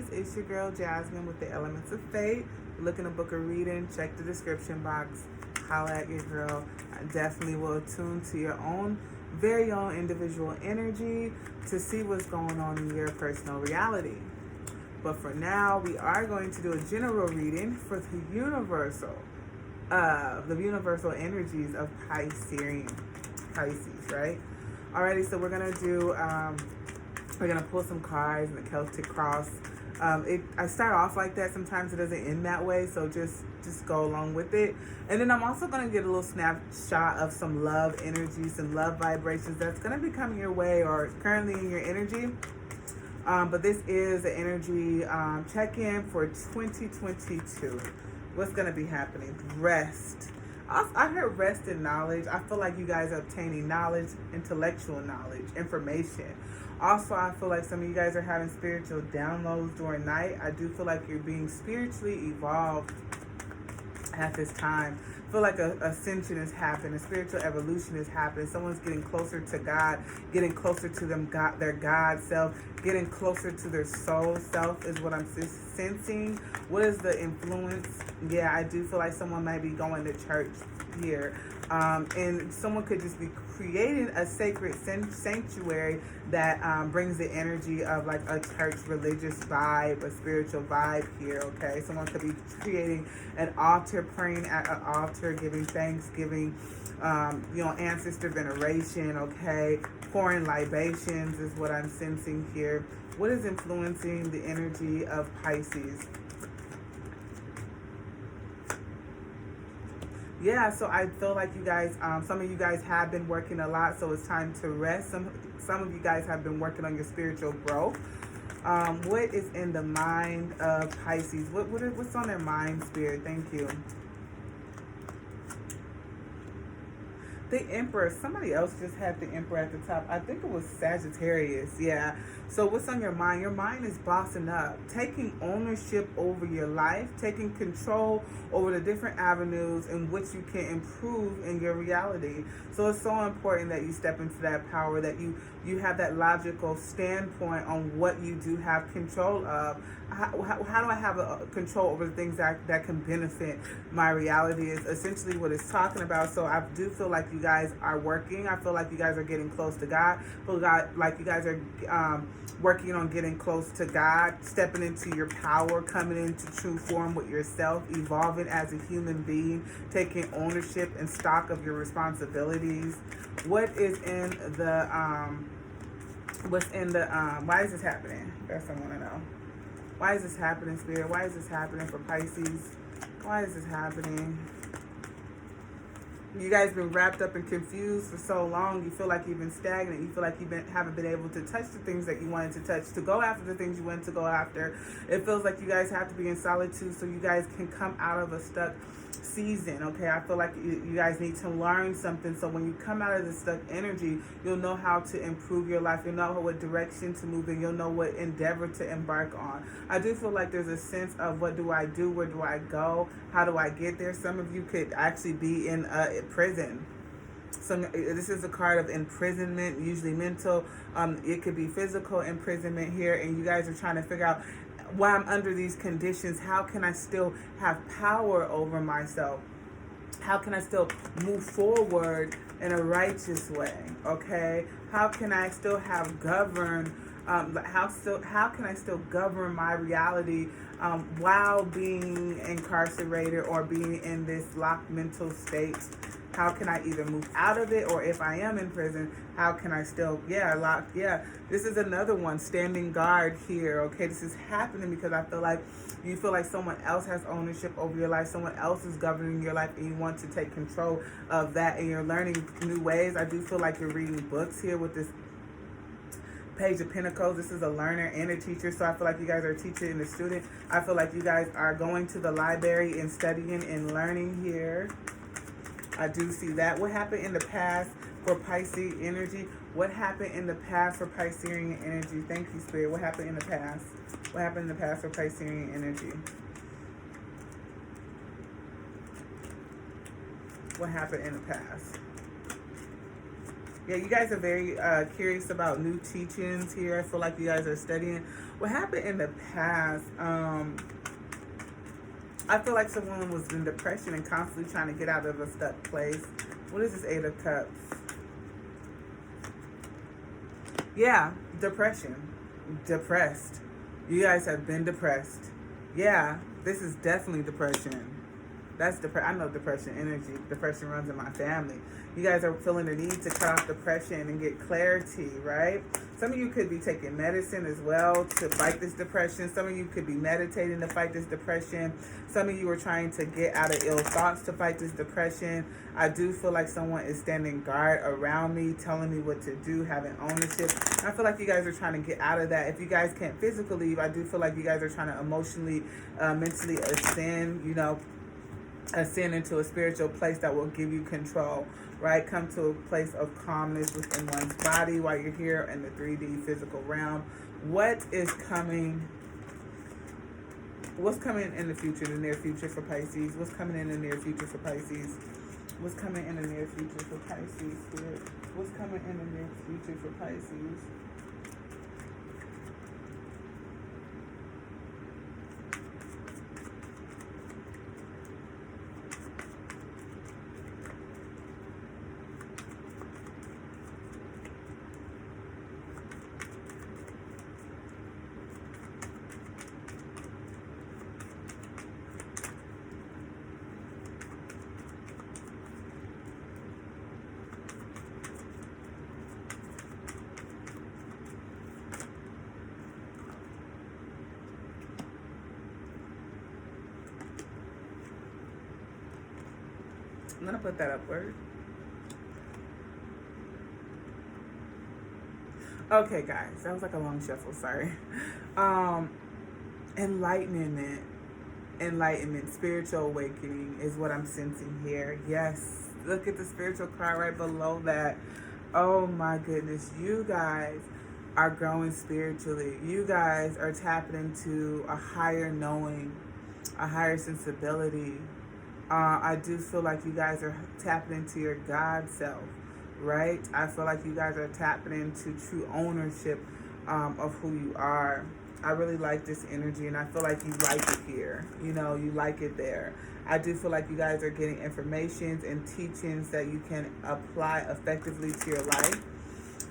Pisces. It's your girl Jasmine with the Elements of Fate. Looking to book a reading, check the description box. Holla at your girl. I definitely will attune to your own very own individual energy to see what's going on in your personal reality. But for now, we are going to do a general reading for the universal energies of Pisces, right? Alrighty, so we're gonna pull some cards in the Celtic cross. I start off like that. Sometimes it doesn't end that way, so just go along with it. And then I'm also gonna get a little snapshot of some love energy, some love vibrations that's gonna be coming your way or currently in your energy. But this is an energy check-in for 2022. What's gonna be happening? Rest. I heard rest and knowledge. I feel like you guys are obtaining knowledge, intellectual knowledge, information. Also, I feel like some of you guys are having spiritual downloads during night. I do feel like you're being spiritually evolved at this time. I feel like a ascension is happening, a spiritual evolution is happening. Someone's getting closer to God, getting closer to their God self, getting closer to their soul self is what I'm sensing. What is the influence? Yeah, I do feel like someone might be going to church here. And someone could just be creating a sacred sanctuary that brings the energy of like a church religious vibe, a spiritual vibe here, okay? Someone could be creating an altar, praying at an altar, giving thanks, giving, ancestor veneration, okay? Pouring libations is what I'm sensing here. What is influencing the energy of Pisces? Yeah, so I feel like you guys, some of you guys have been working a lot, so it's time to rest. Some of you guys have been working on your spiritual growth. What is in the mind of Pisces? What's on their mind, Spirit? Thank you. The Emperor. Somebody else just had the Emperor at the top. I think it was Sagittarius. Yeah. So what's on your mind? Your mind is bossing up, taking ownership over your life, taking control over the different avenues in which you can improve in your reality. So it's so important that you step into that power, that you have that logical standpoint on what you do have control of. How do I have a control over the things that can benefit my reality is essentially what it's talking about. So I do feel like you guys are working. I feel like you guys are getting close to God. I feel like you guys are working on getting close to God, stepping into your power, coming into true form with yourself, evolving as a human being, taking ownership and stock of your responsibilities. What is in the why is this happening? That's what I want to know. Why is this happening, Spirit? Why is this happening for Pisces? Why is this happening? You guys been wrapped up and confused for so long. You feel like you've been stagnant. You feel like you haven't been able to touch the things that you wanted to touch, to go after the things you wanted to go after. It feels like you guys have to be in solitude so you guys can come out of a stuck season, okay? I feel like you guys need to learn something, so when you come out of the stuck energy, you'll know how to improve your life. You'll know what direction to move in. You'll know what endeavor to embark on. I do feel like there's a sense of what do I do? Where do I go? How do I get there? Some of you could actually be in prison. So this is a card of imprisonment, usually mental. It could be physical imprisonment here, and you guys are trying to figure out, while I'm under these conditions, how can I still have power over myself? How can I still move forward in a righteous way? Okay? How can I still have govern? How can I still govern my reality while being incarcerated or being in this locked mental state? How can I either move out of it, or if I am in prison, how can I still, this is another one, standing guard here, okay? This is happening because I feel like you feel like someone else has ownership over your life, someone else is governing your life, and you want to take control of that, and you're learning new ways. I do feel like you're reading books here with this Page of Pentacles. This is a learner and a teacher, so I feel like you guys are a teacher and a student. I feel like you guys are going to the library and studying and learning here. I do see that. What happened in the past for Pisces energy? What happened in the past for Piscean energy? Thank you, Spirit. What happened in the past? What happened in the past for Piscean energy? What happened in the past? Yeah, you guys are very curious about new teachings here. I feel like you guys are studying. What happened in the past, I feel like someone was in depression and constantly trying to get out of a stuck place. What is this Eight of Cups? Yeah, depression. Depressed. You guys have been depressed. Yeah, this is definitely depression. That's I know depression energy. Depression runs in my family. You guys are feeling the need to cut off depression and get clarity, right? Some of you could be taking medicine as well to fight this depression. Some of you could be meditating to fight this depression. Some of you are trying to get out of ill thoughts to fight this depression. I do feel like someone is standing guard around me, telling me what to do, having ownership. I feel like you guys are trying to get out of that. If you guys can't physically leave, I do feel like you guys are trying to emotionally, mentally ascend, ascend into a spiritual place that will give you control, right? Come to a place of calmness within one's body while you're here in the 3D physical realm. What is coming? What's coming in the future, the near future for Pisces? What's coming in the near future for Pisces? What's coming in the near future for Pisces, Spirit? What's coming in the near future for Pisces? I'm going to put that upward. Okay, guys. That was like a long shuffle. Sorry. Enlightenment, spiritual awakening is what I'm sensing here. Yes. Look at the spiritual card right below that. Oh, my goodness. You guys are growing spiritually. You guys are tapping into a higher knowing, a higher sensibility. I do feel like you guys are tapping into your God self, right? I feel like you guys are tapping into true ownership of who you are. I really like this energy, and I feel like you like it here. You like it there. I do feel like you guys are getting informations and teachings that you can apply effectively to your life.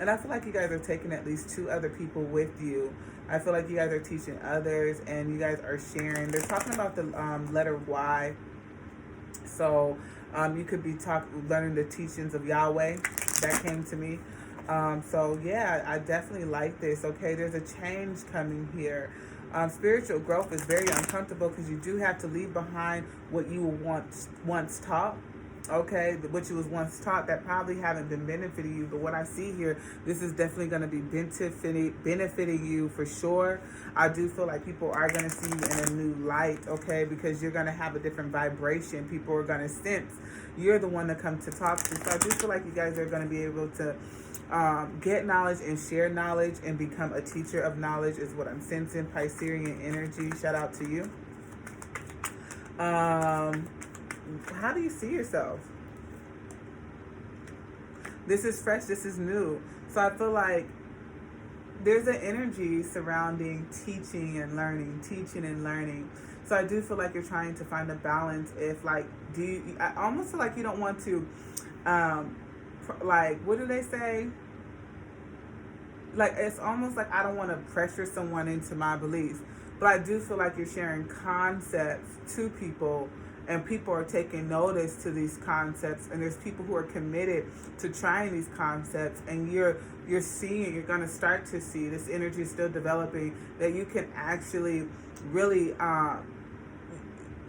And I feel like you guys are taking at least 2 other people with you. I feel like you guys are teaching others, and you guys are sharing. They're talking about the letter Y. So you could be learning the teachings of Yahweh. That came to me. So yeah, I definitely like this. Okay, there's a change coming here. Spiritual growth is very uncomfortable because you do have to leave behind what you were once taught. Okay, which you was once taught that probably haven't been benefiting you. But what I see here, this is definitely going to be benefiting you for sure. I do feel like people are going to see you in a new light, okay, because you're going to have a different vibration. People are going to sense you're the one to come to talk to. So I do feel like you guys are going to be able to get knowledge and share knowledge and become a teacher of knowledge is what I'm sensing. Piscean energy, shout out to you. How do you see yourself? This is fresh. This is new. So I feel like there's an energy surrounding teaching and learning. So I do feel like you're trying to find a balance. If I almost feel like you don't want to, what do they say? Like, it's almost like I don't want to pressure someone into my beliefs. But I do feel like you're sharing concepts to people, and people are taking notice to these concepts, and there's people who are committed to trying these concepts, and you're going to start to see, this energy is still developing, that you can actually really,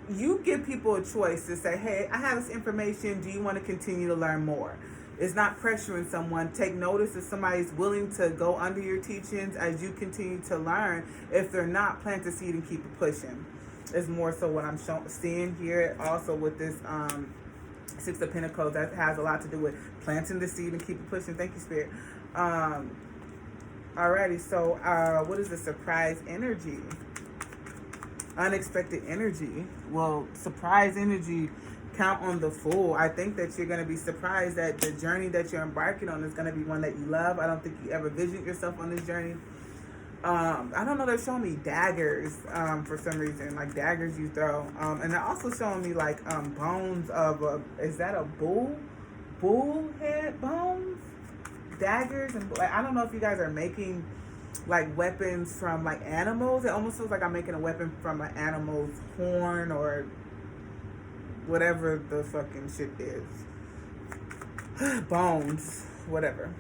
you give people a choice to say, hey, I have this information, do you want to continue to learn more? It's not pressuring someone. Take notice if somebody's willing to go under your teachings as you continue to learn. If they're not, plant the seed and keep it pushing. Is more so what I'm seeing here. Also with this Six of Pentacles, that has a lot to do with planting the seed and keep it pushing. Thank you, Spirit. Alrighty, so what is the surprise energy? Unexpected energy. Well, surprise energy, count on the Fool. I think that you're going to be surprised that the journey that you're embarking on is going to be one that you love. I don't think you ever visioned yourself on this journey. I don't know, they're showing me daggers for some reason, like daggers you throw. And they're also showing me like bones of a, is that a bull head bones? Daggers, and like, I don't know if you guys are making like weapons from like animals. It almost feels like I'm making a weapon from an animal's horn or whatever the fucking shit is. Bones, whatever.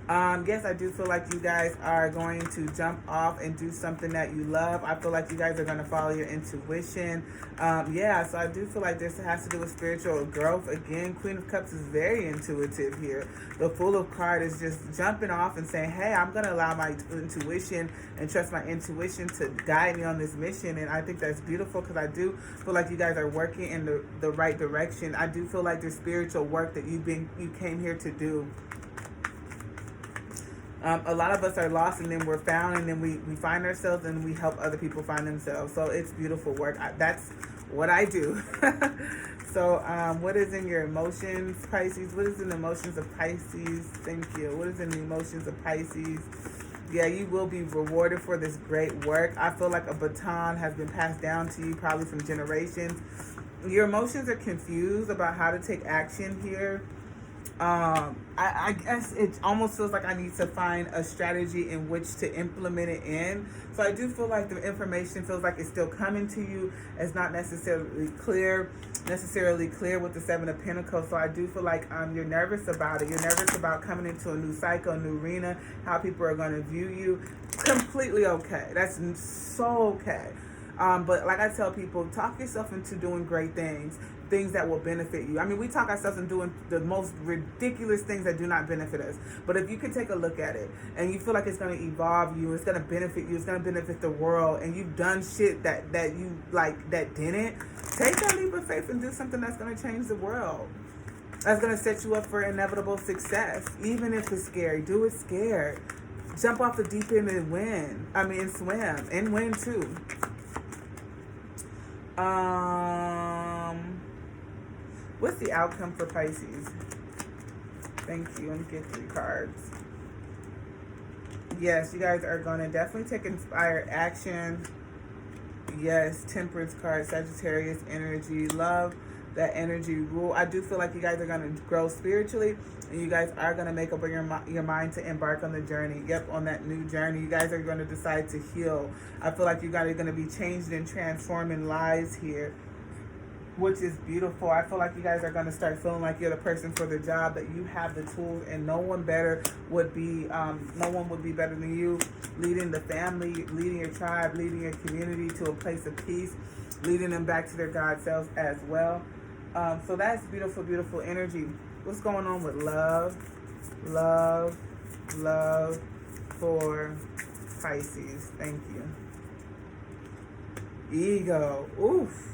Yes, I do feel like you guys are going to jump off and do something that you love. I feel like you guys are going to follow your intuition. Yeah, so I do feel like this has to do with spiritual growth. Again, Queen of Cups is very intuitive here. The Fool of card is just jumping off and saying, hey, I'm going to allow my intuition and trust my intuition to guide me on this mission. And I think that's beautiful because I do feel like you guys are working in the right direction. I do feel like there's spiritual work that you came here to do. A lot of us are lost and then we're found, and then we find ourselves and we help other people find themselves. So it's beautiful work. That's what I do. So what is in your emotions, Pisces? What is in the emotions of Pisces? Thank you. What is in the emotions of Pisces? Yeah, you will be rewarded for this great work. I feel like a baton has been passed down to you, probably from generations. Your emotions are confused about how to take action here. I guess it almost feels like I need to find a strategy in which to implement it in. So I do feel like the information feels like it's still coming to you. It's not necessarily clear with the Seven of Pentacles. So I do feel like you're nervous about it. You're nervous about coming into a new cycle, a new arena, how people are going to view you. Completely okay. That's so okay. But like I tell people, talk yourself into doing great things that will benefit you. I mean, we talk ourselves into doing the most ridiculous things that do not benefit us. But if you can take a look at it and you feel like it's going to evolve you, it's going to benefit you, it's going to benefit the world, and you've done shit that you like that didn't, take that leap of faith and do something that's going to change the world. That's going to set you up for inevitable success. Even if it's scary, do it scared. Jump off the deep end and win. I mean, swim and win too. What's the outcome for Pisces? Thank you. Let me get 3 cards. Yes, you guys are going to definitely take inspired action. Yes, Temperance card, Sagittarius energy, love that energy rule. I do feel like you guys are going to grow spiritually, and you guys are going to make up your mind to embark on the journey. Yep, on that new journey. You guys are going to decide to heal. I feel like you guys are going to be changing and transforming lives here, which is beautiful. I feel like you guys are going to start feeling like you're the person for the job, that you have the tools, and no one would be better than you, leading the family, leading your tribe, leading your community to a place of peace, leading them back to their God selves as well. So that's beautiful, beautiful energy. What's going on with love for Pisces? Thank you. Ego. Oof.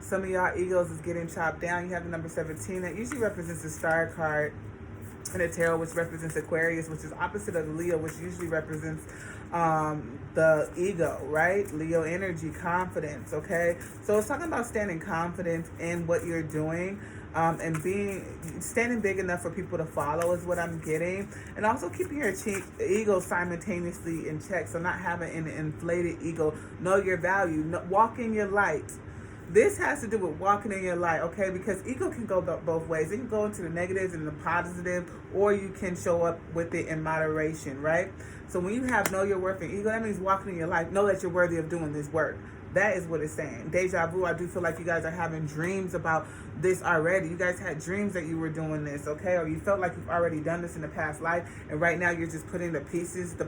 Some of y'all egos is getting chopped down. You have the number 17. That usually represents the star card in the tarot, which represents Aquarius, which is opposite of Leo, which usually represents the ego, right? Leo energy, confidence, okay? So it's talking about standing confident in what you're doing, and standing big enough for people to follow is what I'm getting. And also keeping your ego simultaneously in check. So not having an inflated ego. Know your value. Walk in your light. This has to do with walking in your light, okay? Because ego can go both ways. It can go into the negatives and the positive, or you can show up with it in moderation, right? So when you have know your worth and ego, that means walking in your life. Know that you're worthy of doing this work. That is what it's saying. Deja vu, I do feel like you guys are having dreams about this already. You guys had dreams that you were doing this, okay? Or you felt like you've already done this in the past life, and right now you're just putting the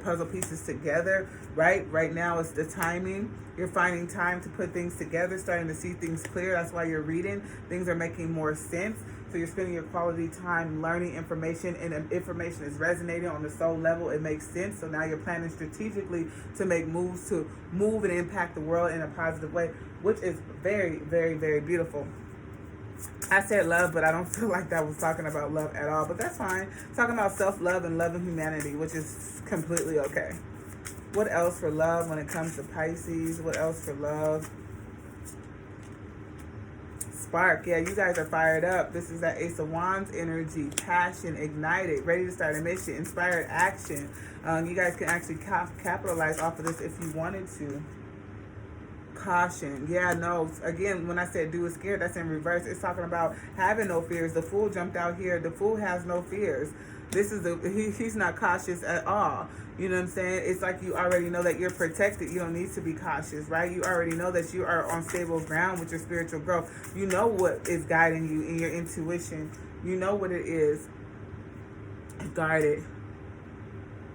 puzzle pieces together, right? Right now it's the timing. You're finding time to put things together, starting to see things clear. That's why you're reading. Things are making more sense. So you're spending your quality time learning information, and information is resonating on the soul level. It makes sense. So now you're planning strategically to make moves to move and impact the world in a positive way, which is very, very, very beautiful. I said love, but I don't feel like that was talking about love at all. But that's fine. Talking about self-love and loving humanity, which is completely okay. What else for love when it comes to Pisces? What else for love? spark. Yeah, you guys are fired up. This is that Ace of Wands energy, passion, ignited, ready to start a mission, inspired action. You guys can actually capitalize off of this if you wanted to. Caution. Yeah, no. Again, when I said do is scared, that's in reverse. It's talking about having no fears. The Fool jumped out here. The Fool has no fears. This is he's not cautious at all. You know what I'm saying? It's like you already know that you're protected. You don't need to be cautious, right? You already know that you are on stable ground with your spiritual growth. You know what is guiding you in your intuition. You know what it is. Guarded.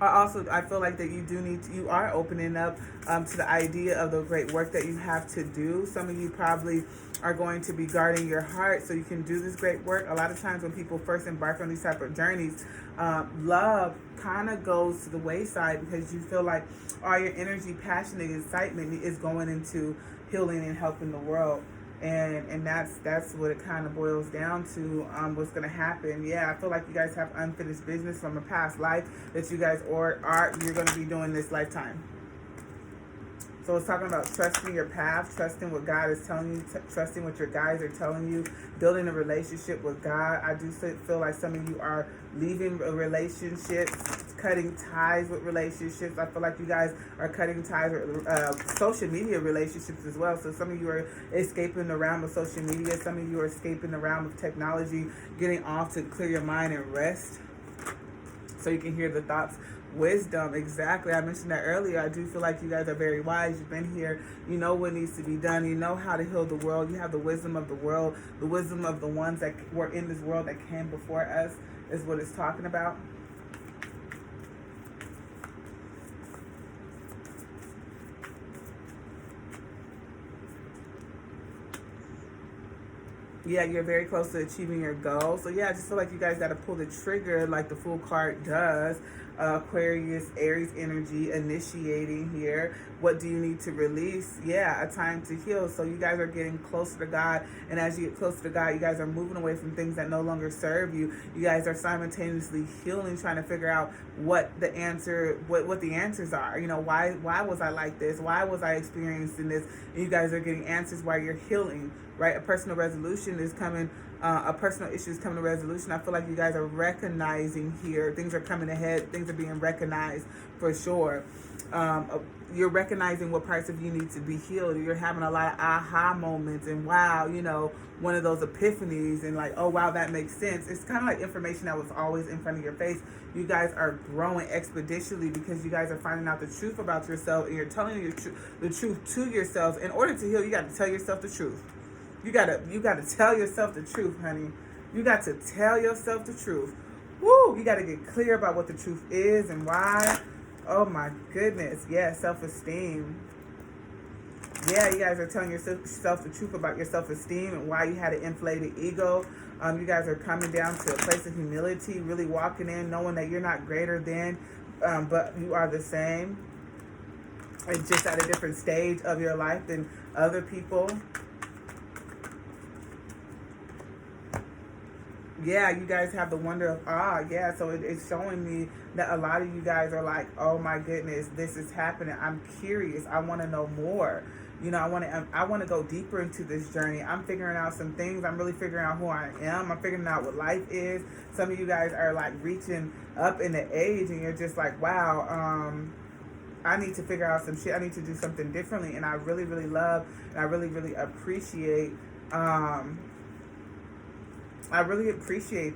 I feel like that you are opening up to the idea of the great work that you have to do. Some of you probably are going to be guarding your heart so you can do this great work. A lot of times when people first embark on these type of journeys, love kind of goes to the wayside because you feel like all your energy, passion, and excitement is going into healing and helping the world. And that's what it kind of boils down to, what's going to happen. Yeah, I feel like you guys have unfinished business from a past life that you guys you're going to be doing this lifetime. So it's talking about trusting your path, trusting what God is telling you, trusting what your guides are telling you, building a relationship with God. I do feel like some of you are leaving a relationship, cutting ties with relationships. I feel like you guys are cutting ties with social media relationships as well. So some of you are escaping the realm of social media. Some of you are escaping the realm of technology, getting off to clear your mind and rest so you can hear the thoughts. Wisdom, exactly. I mentioned that earlier. I do feel like you guys are very wise. You've been here. You know what needs to be done. You know how to heal the world. You have the wisdom of the world. The wisdom of the ones that were in this world that came before us is what it's talking about. Yeah, you're very close to achieving your goal. So yeah, I just feel like you guys got to pull the trigger like the Fool card does. Aquarius, Aries energy, initiating here. What do you need to release? Yeah, a time to heal. So you guys are getting closer to God. And as you get closer to God, you guys are moving away from things that no longer serve you. You guys are simultaneously healing, trying to figure out what the answers are. You know, why was I like this? Why was I experiencing this? And you guys are getting answers while you're healing, right? A personal resolution is coming. A personal issue is coming to resolution. I feel like you guys are recognizing here. Things are coming ahead. Things are being recognized for sure. You're recognizing what parts of you need to be healed. You're having a lot of aha moments and wow, you know, one of those epiphanies and like, oh, wow, that makes sense. It's kind of like information that was always in front of your face. You guys are growing expeditiously because you guys are finding out the truth about yourself and you're telling the truth to yourselves. In order to heal, you got to tell yourself the truth. You gotta tell yourself the truth, honey. You got to tell yourself the truth. Woo! You got to get clear about what the truth is and why. Oh my goodness. Yeah, self-esteem. Yeah, you guys are telling yourself the truth about your self-esteem and why you had an inflated ego. You guys are coming down to a place of humility, really walking in, knowing that you're not greater than, but you are the same. And just at a different stage of your life than other people. Yeah, you guys have the wonder of awe. Yeah, so it's showing me that a lot of you guys are like, oh my goodness, this is happening. I'm curious. I want to know more. You know, I want to go deeper into this journey. I'm figuring out some things. I'm really figuring out who I am. I'm figuring out what life is. Some of you guys are like reaching up in the age and you're just like, wow, I need to figure out some shit. I need to do something differently. And I really, really love and I really, really appreciate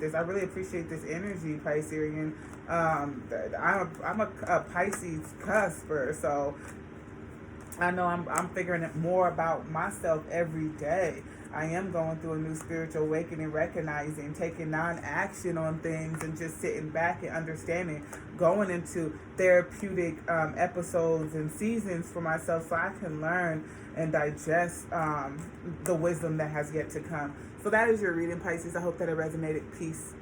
this. I really appreciate this energy, Piscean. I'm a Pisces cusper, so I know I'm figuring it more about myself every day. I am going through a new spiritual awakening, recognizing, taking non-action on things and just sitting back and understanding, going into therapeutic episodes and seasons for myself so I can learn and digest the wisdom that has yet to come. So that is your reading, Pisces. I hope that it resonated. Peace.